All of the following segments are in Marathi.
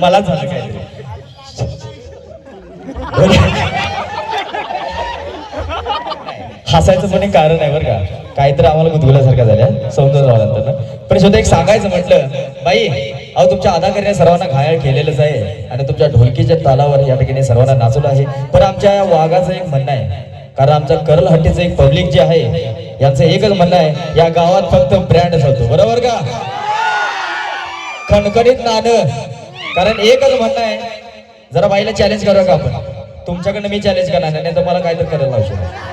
मला झालं काय हसायचं पण एक कारण आहे बरं का, काहीतरी आम्हाला गुदगुल्यासारखं झालं सौंदर्य. पण स्वतः एक सांगायचं म्हटलं, बाई अहो तुमच्या अदाकारीने सर्वांना घायल केलेलंच आहे आणि तुमच्या ढोलकीच्या तालावर या ठिकाणी सर्वांना नाचवलं आहे. पण आमच्या या वाघाचं एक म्हणणं आहे, कारण आमच्या करलहट्टीचं एक पब्लिक जे आहे यांचं एकच म्हणणं आहे, या गावात फक्त ब्रँड चालतो. बरोबर का? खणखणीत नाणं. कारण एकच म्हणणं आहे, जरा बाईला चॅलेंज करूया का आपण? तुमच्याकडनं मी चॅलेंज करणार नाही तर मला काहीतरी करायला लावू शकतो.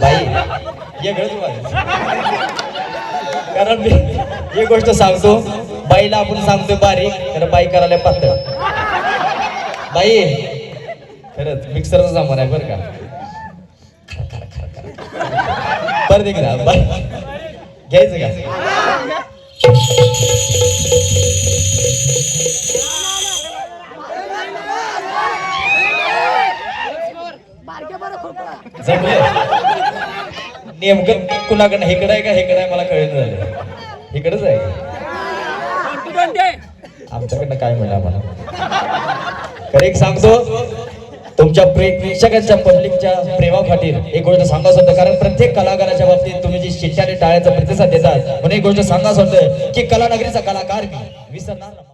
बाई कारण मी एक गोष्ट सांगतो, बाईला आपण सांगतोय बारीक तर बाई करायला पातळ. बाई खरंच मिक्सरचा सामान आहे बरं का. परत एकदा घ्यायचं का? नेमकं कुणाकडनं हेकडं आहे का हेकडं आहे मला कळलं झालं. इकडंच आहे आमच्याकडनं काय म्हणलं आम्हाला. खरं एक सांगतो, तुमच्या प्रेक्षकांच्या पब्लिकच्या प्रेमाखातीर एक गोष्ट सांगायचं होतं, कारण प्रत्येक कलाकाराच्या बाबतीत तुम्ही जी शिट्ट्याने टाळ्याचा प्रतिसाद देतात, म्हणून एक गोष्ट सांगायचं होतं की कलानगरीचा कलाकार मी विसरणार.